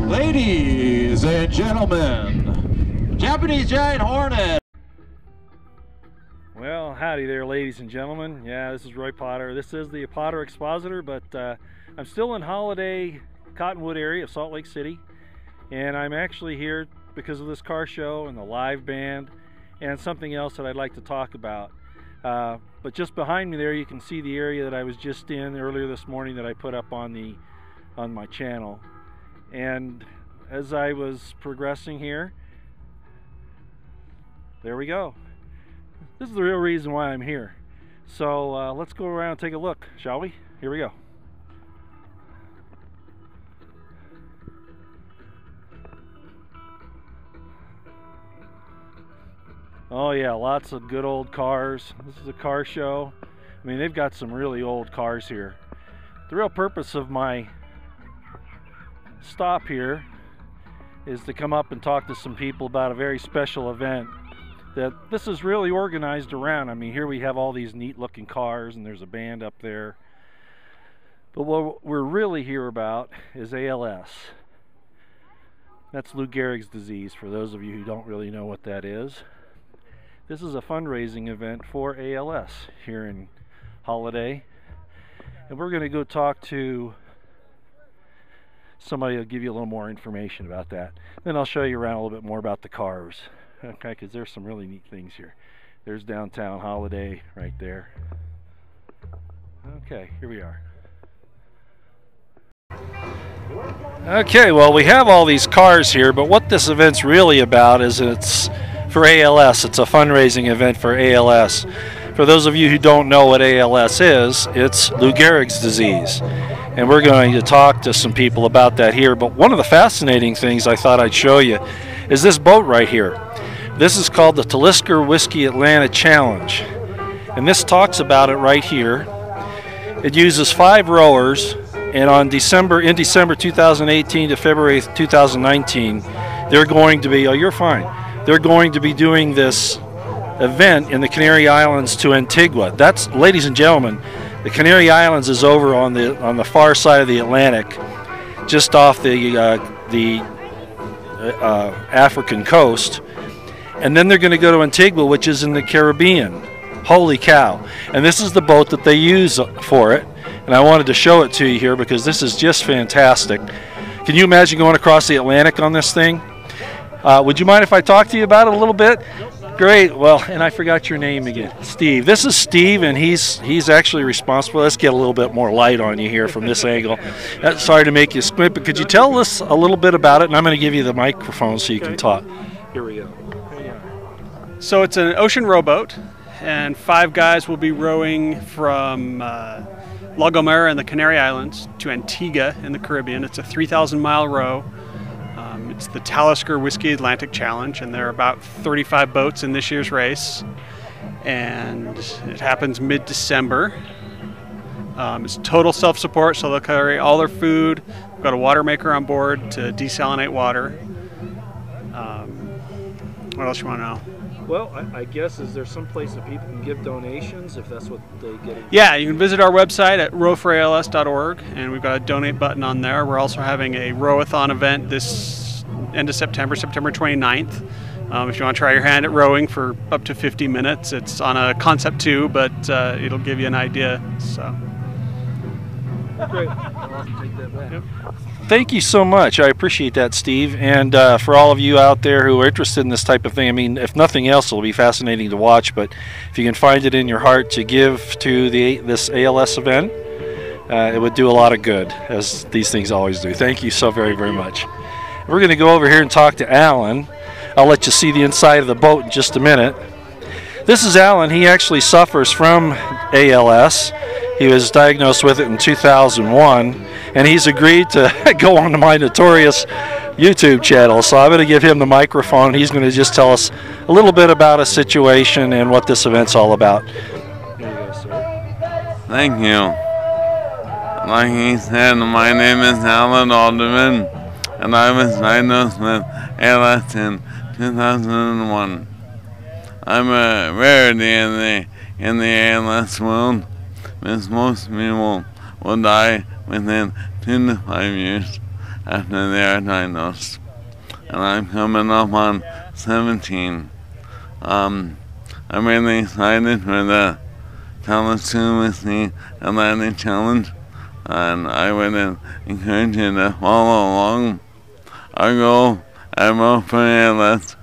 Ladies and gentlemen, Japanese Giant Hornet. Well, howdy there, ladies and gentlemen. Yeah, this is Roy Potter. This is the Potter Expositor, but I'm still in Holladay, Cottonwood area of Salt Lake City, and I'm actually here because of this car show and the live band and something else that I'd like to talk about. But just behind me there, you can see the area that I was just in earlier this morning that I put up on my channel. And as I was progressing here, there we go. This is the real reason why I'm here. So let's go around and take a look, shall we? Here we go. Oh yeah, lots of good old cars. This is a car show. I mean, they've got some really old cars here. The real purpose of my stop here is to come up and talk to some people about a very special event that this is really organized around. I mean, here we have all these neat looking cars and there's a band up there. But what we're really here about is ALS. That's Lou Gehrig's disease, for those of you who don't really know what that is. This is a fundraising event for ALS here in Holladay. And we're going to go talk to somebody will give you a little more information about that. Then I'll show you around a little bit more about the cars. Okay, because there's some really neat things here. There's downtown Holladay right there. Okay, here we are. Okay, well, we have all these cars here, but what this event's really about is it's for ALS. It's a fundraising event for ALS. For those of you who don't know what ALS is, it's Lou Gehrig's disease. And we're going to talk to some people about that here. But one of the fascinating things I thought I'd show you is this boat right here. This is called the Talisker Whiskey Atlanta Challenge. And this talks about it right here. It uses 5 rowers, and in December 2018 to February 2019, they're going to be, oh, you're fine. They're going to be doing this event in the Canary Islands to Antigua. That's, ladies and gentlemen, the Canary Islands is over on the far side of the Atlantic, just off the African coast, and then they're going to go to Antigua, which is in the Caribbean. Holy cow. And this is the boat that they use for it, and I wanted to show it to you here because this is just fantastic. Can you imagine going across the Atlantic on this thing? Would you mind if I talk to you about it a little bit? Great. Well, and I forgot your name again. Steve. This is Steve, and he's actually responsible. Let's get a little bit more light on you here from this angle. Sorry to make you squint, but could you tell us a little bit about it? And I'm going to give you the microphone so you can talk. Here we go. So it's an ocean rowboat, and 5 guys will be rowing from La Gomera in the Canary Islands to Antigua in the Caribbean. It's a 3,000-mile row. It's the Talisker Whiskey Atlantic Challenge, and there are about 35 boats in this year's race. And it happens mid-December. It's total self-support, so they'll carry all their food. We've got a water maker on board to desalinate water. What else you want to know? Well, I guess, is there some place that people can give donations if that's what they get? Yeah, you can visit our website at rowforals.org, and we've got a donate button on there. We're also having a rowathon event this end of September 29th. If you want to try your hand at rowing for up to 50 minutes, it's on a concept too, but it'll give you an idea. So. Great. I'll take that back. Yep. Thank you so much. I appreciate that, Steve. And for all of you out there who are interested in this type of thing, I mean, if nothing else, it'll be fascinating to watch. But if you can find it in your heart to give to this ALS event, it would do a lot of good, as these things always do. Thank you so very, very much. We're going to go over here and talk to Alan. I'll let you see the inside of the boat in just a minute. This is Alan. He actually suffers from ALS. He was diagnosed with it in 2001, and he's agreed to go on to my notorious YouTube channel. So I'm going to give him the microphone. He's going to just tell us a little bit about a situation and what this event's all about. Here you go, sir. Thank you. Like he said, my name is Alan Alderman, and I was diagnosed with ALS in 2001. I'm a rarity in the ALS world, because most people will die within 2 to 5 years after they are diagnosed. And I'm coming up on 17. I'm really excited for the Talisker Whiskey Atlantic Challenge, and I would encourage you to follow along. Our goal at Row for ALS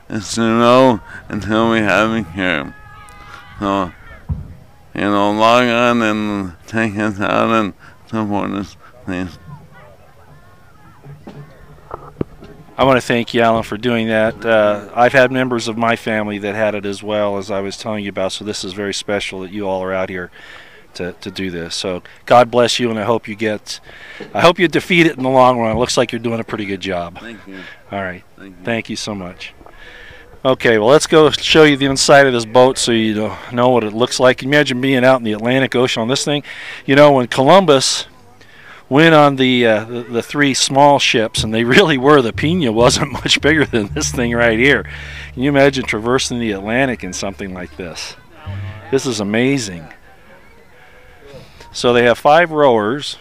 is to row until we have a cure. So, log on and take us out and support us, please. I want to thank you, Alan, for doing that. I've had members of my family that had it as well, as I was telling you about, so this is very special that you all are out here to do this. So God bless you, and I hope you defeat it in the long run. It looks like you're doing a pretty good job. Thank you. All right. Thank you so much. Okay, well, let's go show you the inside of this boat so you know what it looks like. Imagine being out in the Atlantic Ocean on this thing. You know, when Columbus went on the 3 small ships, and they really were, the Pina wasn't much bigger than this thing right here. Can you imagine traversing the Atlantic in something like this? This is amazing. So they have 5 rowers,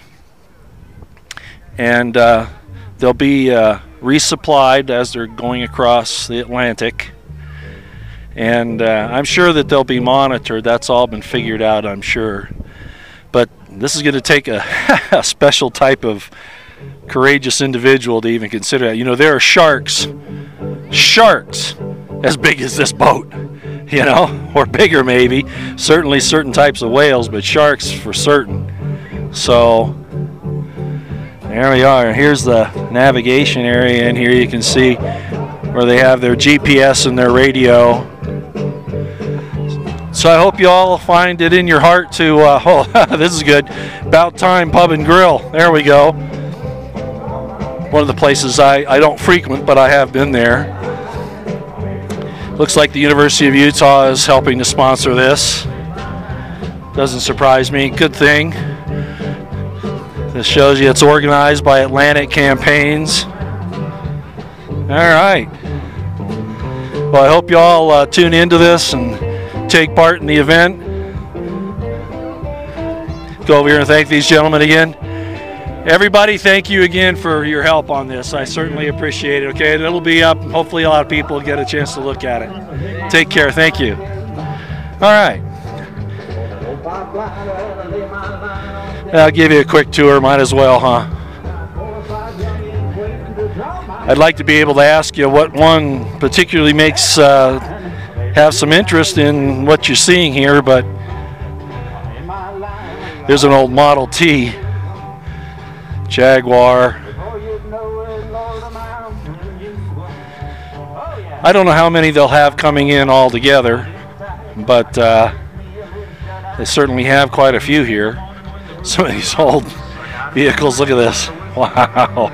and they'll be resupplied as they're going across the Atlantic, and I'm sure that they'll be monitored. That's all been figured out, I'm sure. But this is going to take a special type of courageous individual to even consider that. You know, there are sharks as big as this boat, you know, or bigger maybe. Certainly certain types of whales, but sharks for certain. So there we are. Here's the navigation area, and here you can see where they have their GPS and their radio. So I hope you all find it in your heart to, oh, this is good, About Time Pub and Grill. There we go. One of the places I don't frequent, but I have been there. Looks like the University of Utah is helping to sponsor this. Doesn't surprise me. Good thing. This shows you it's organized by Atlantic Campaigns. All right. Well, I hope you all tune into this and take part in the event. Go over here and thank these gentlemen again. Everybody, thank you again for your help on this. I certainly appreciate it. Okay, and it'll be up. Hopefully a lot of people will get a chance to look at it. Take care. Thank you. All right. I'll give you a quick tour. Might as well, huh? I'd like to be able to ask you what one particularly makes have some interest in what you're seeing here, but there's an old Model T Jaguar. I don't know how many they'll have coming in all together, but they certainly have quite a few here. Some of these old vehicles, look at this. Wow.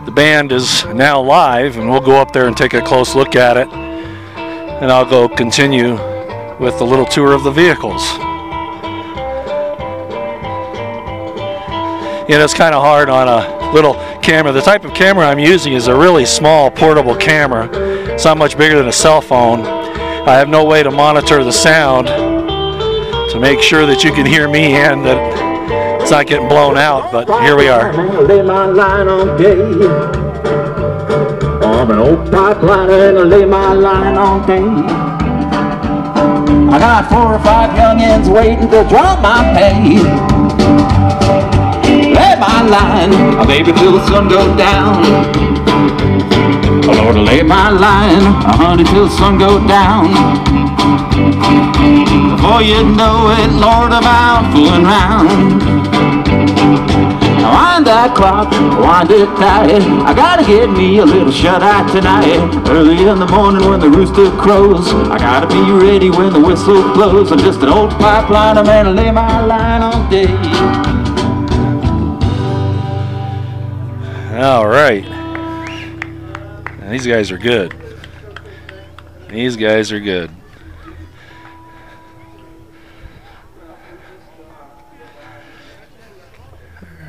The band is now live, and we'll go up there and take a close look at it, and I'll go continue with the little tour of the vehicles. You know, it's kind of hard on a little camera. The type of camera I'm using is a really small portable camera. It's not much bigger than a cell phone. I have no way to monitor the sound to make sure that you can hear me and that it's not getting blown out, but here we are. Lay my line on day. I'm an old pipeliner and I lay my line on day. I got 4 or 5 youngins waiting to drop my pay. Lay my line, baby, till the sun goes down. Oh Lord, lay my line, honey, till the sun goes down. Before you know it, Lord, I'm out fooling round. Now wind that clock, wind it tight. I gotta get me a little shut-eye tonight. Early in the morning when the rooster crows, I gotta be ready when the whistle blows. I'm just an old pipeliner, man, I lay my line all day. All right. Now, these guys are good. These guys are good.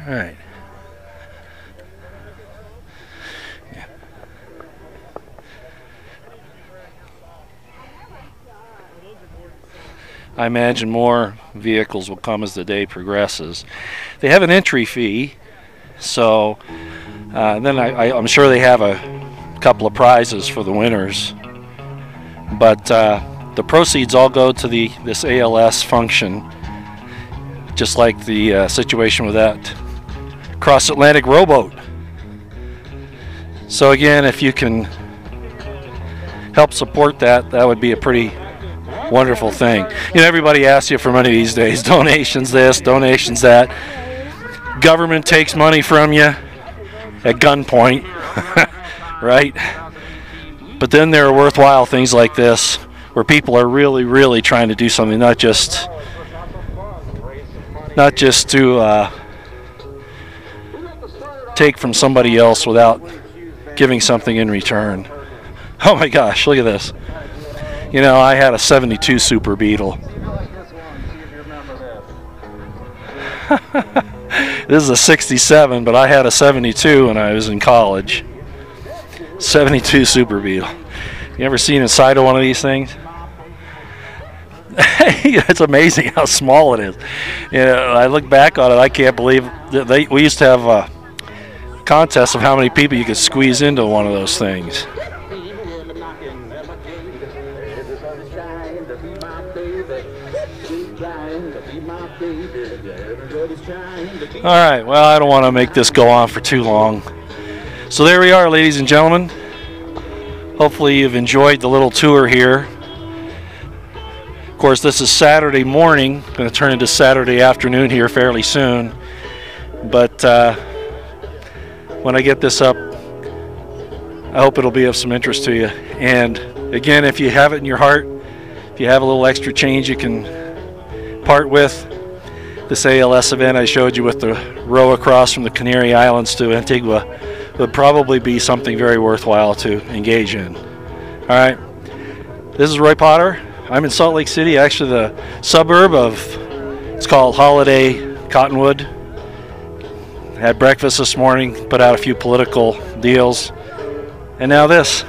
All right. Yeah. I imagine more vehicles will come as the day progresses. They have an entry fee, so then I'm sure they have a couple of prizes for the winners. But the proceeds all go to this ALS function, just like the situation with that cross-Atlantic rowboat. So again, if you can help support that, that would be a pretty wonderful thing. You know, everybody asks you for money these days. Donations this, donations that. Government takes money from you at gunpoint, right? But then there are worthwhile things like this where people are really, really trying to do something, not just to take from somebody else without giving something in return. Oh my gosh, look at this. You know, I had a 72 Super Beetle. This is a 67, but I had a 72 when I was in college. 72 Super Beetle. You ever seen inside of one of these things? It's amazing how small it is. You know, I look back on it, I can't believe that we used to have a contest of how many people you could squeeze into one of those things. All right, well, I don't want to make this go on for too long. So there we are, ladies and gentlemen. Hopefully you've enjoyed the little tour here. Of course, this is Saturday morning, going to turn into Saturday afternoon here fairly soon. But when I get this up, I hope it'll be of some interest to you. And again, if you have it in your heart, if you have a little extra change you can part with, this ALS event I showed you with the row across from the Canary Islands to Antigua would probably be something very worthwhile to engage in. All right, this is Roy Potter. I'm in Salt Lake City, actually the suburb of, it's called Holladay, Cottonwood. Had breakfast this morning, put out a few political deals, and now this.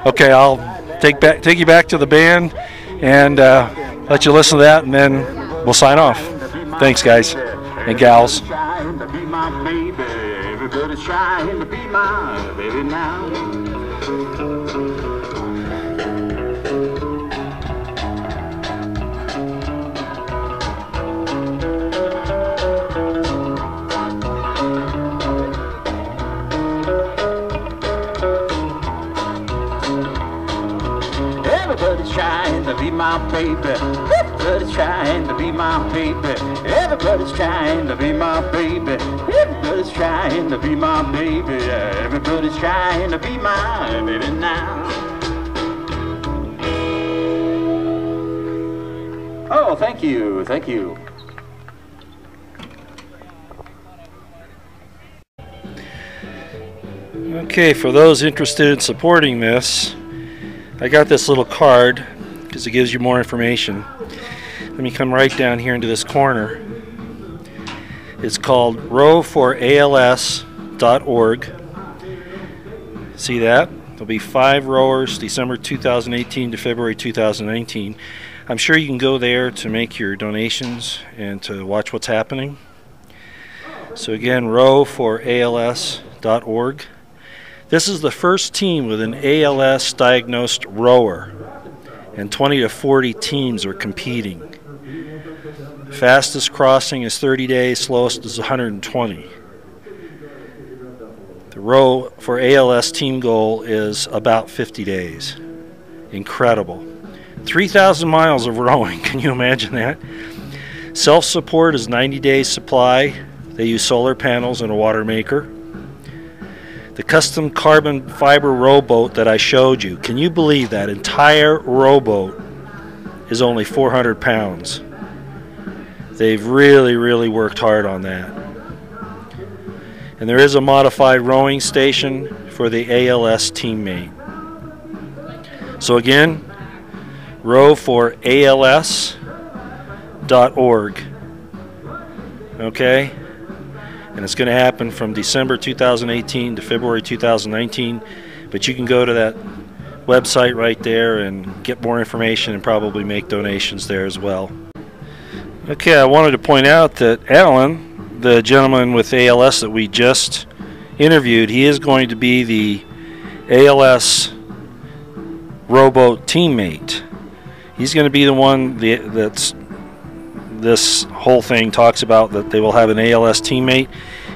Okay, I'll take you back to the band and let you listen to that, and then we'll sign off. Thanks, guys and gals. Everybody's trying to be my baby now. my baby. Everybody's trying to be my baby. Everybody's trying to be my baby. Everybody's trying to be my baby. Everybody's trying to be my baby now. Oh, thank you, thank you. Okay, for those interested in supporting this, I got this little card because it gives you more information. Let me come right down here into this corner. It's called rowforals.org. See that? There'll be 5 rowers, December 2018 to February 2019. I'm sure you can go there to make your donations and to watch what's happening. So again, rowforals.org. This is the first team with an ALS diagnosed rower, and 20 to 40 teams are competing. The fastest crossing is 30 days, slowest is 120. The row for ALS team goal is about 50 days. Incredible. 3,000 miles of rowing, can you imagine that? Self-support is 90 days supply. They use solar panels and a water maker. The custom carbon fiber rowboat that I showed you, can you believe that entire rowboat is only 400 pounds? They've really worked hard on that. And there is a modified rowing station for the ALS teammate. So again, rowforals.org. Okay? And it's going to happen from December 2018 to February 2019. But you can go to that website right there and get more information and probably make donations there as well. Okay, I wanted to point out that Alan, the gentleman with ALS that we just interviewed, he is going to be the ALS rowboat teammate. He's going to be the one that's this whole thing talks about, that they will have an ALS teammate.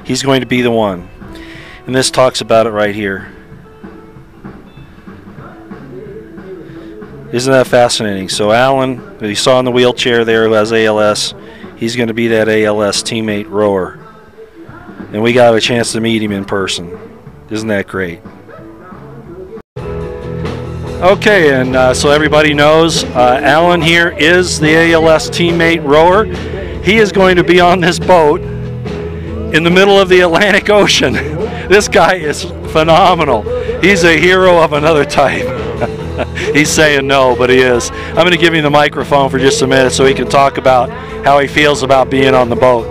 He's going to be the one. And this talks about it right here. Isn't that fascinating? So Alan, that you saw in the wheelchair there, who has ALS, he's going to be that ALS teammate rower. And we got a chance to meet him in person. Isn't that great? Okay, and so everybody knows, Alan here is the ALS teammate rower. He is going to be on this boat in the middle of the Atlantic Ocean. This guy is phenomenal. He's a hero of another type. He's saying no, but he is. I'm going to give him the microphone for just a minute so he can talk about how he feels about being on the boat.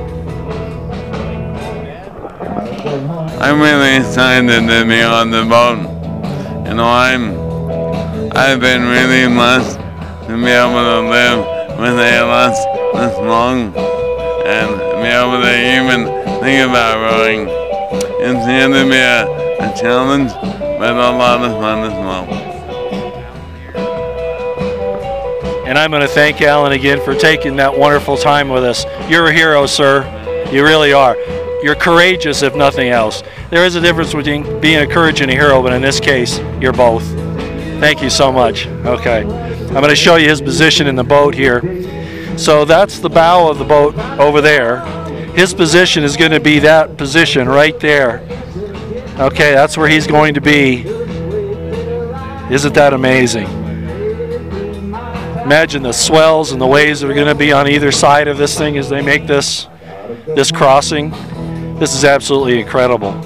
I'm really excited to be on the boat. You know, I've been really blessed to be able to live with ALS this long and be able to even think about rowing. It's going to be a challenge, but a lot of fun as well. And I'm going to thank Alan again for taking that wonderful time with us. You're a hero, sir. You really are. You're courageous, if nothing else. There is a difference between being a courage and a hero, but in this case, you're both. Thank you so much. Okay. I'm going to show you his position in the boat here. So that's the bow of the boat over there. His position is going to be that position right there. Okay, that's where he's going to be. Isn't that amazing? Imagine the swells and the waves that are going to be on either side of this thing as they make this crossing. This is absolutely incredible.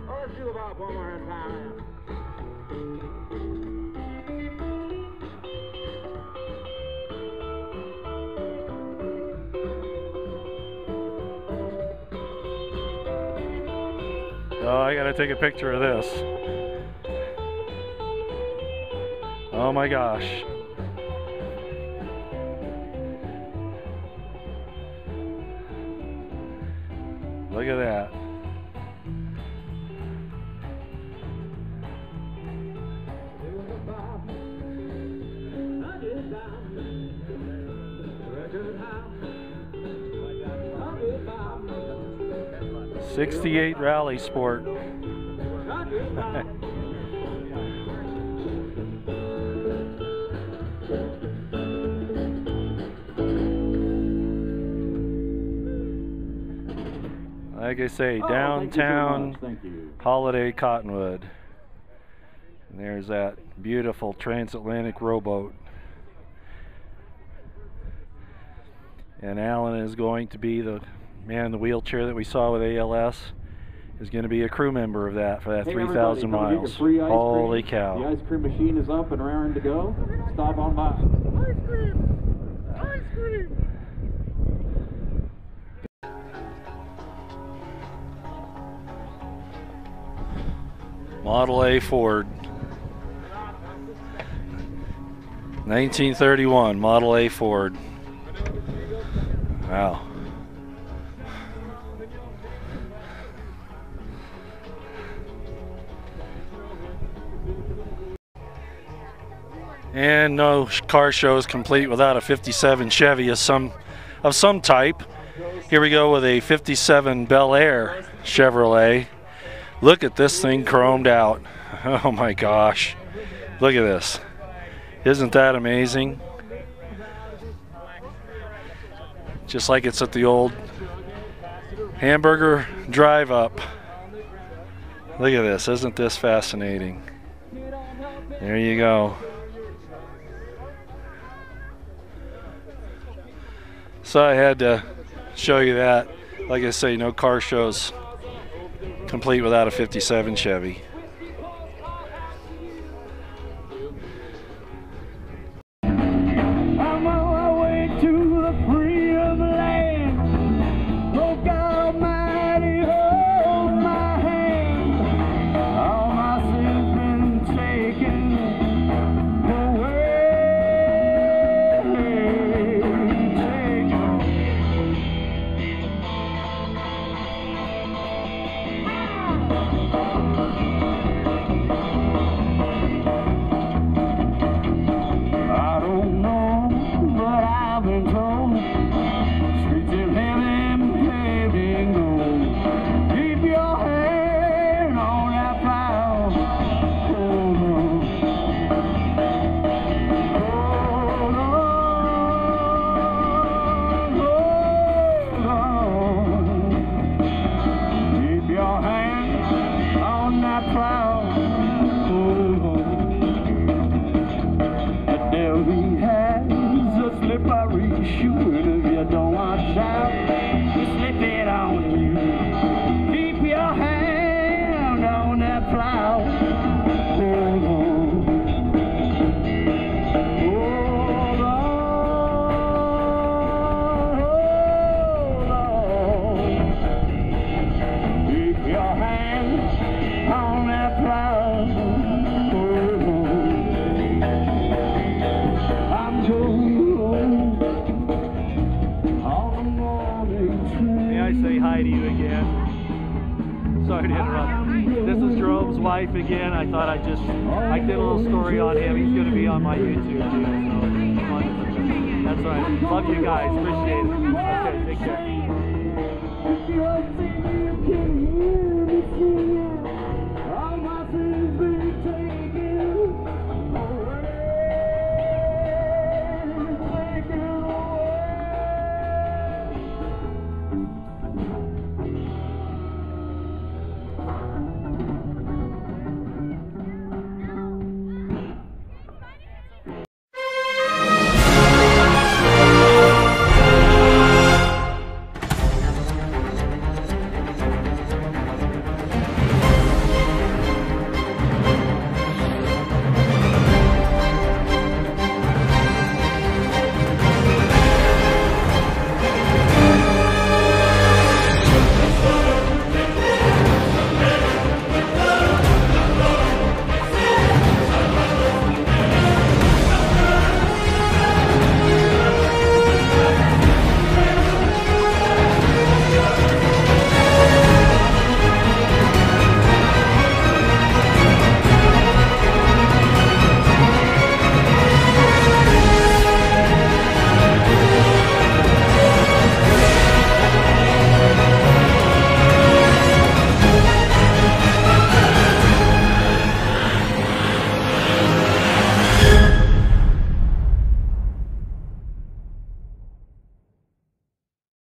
Let's do about one more time. Oh, I gotta take a picture of this. Oh my gosh. Look at that. '68 Rally Sport. Like I say, downtown Holladay Cottonwood. And there's that beautiful transatlantic rowboat. And Alan is going to be the man in the wheelchair that we saw with ALS. Is going to be a crew member of that for that 3,000 miles. Holy cow. The ice cream machine is up and raring to go. Stop on by. Ice cream! Ice cream! Model A Ford. 1931 Model A Ford. Wow. And no car show is complete without a 57 Chevy of some type. Here we go with a 57 Bel Air Chevrolet. Look at this thing chromed out. Oh my gosh. Look at this. Isn't that amazing? Just like it's at the old hamburger drive up. Look at this. Isn't this fascinating? There you go. So I had to show you that. Like I say, no car shows complete without a 57 Chevy. I'm on my way to the freedom land. Oh God Almighty, hold my hand. All my sins been taken away. I don't know, but I've been told streets of heaven paved in gold. Keep your hand on that plow. Hold on. Hold on. Hold on. Keep your hand on that plow. Hold on. The devil has a slippery shoe, and if you don't watch out, you slip it on you. Keep your hand on that plow. Hold on. Hold on. Keep your hand on that plow. Hold on. I'm going on the morning train. May I say hi to you again? Sorry to interrupt. This is Jerome's wife again. I thought I did a little story on him. He's going to be on my YouTube too. So that's right. Love you guys. Appreciate it. Okay, take care. If you're singing, you can hear me singing.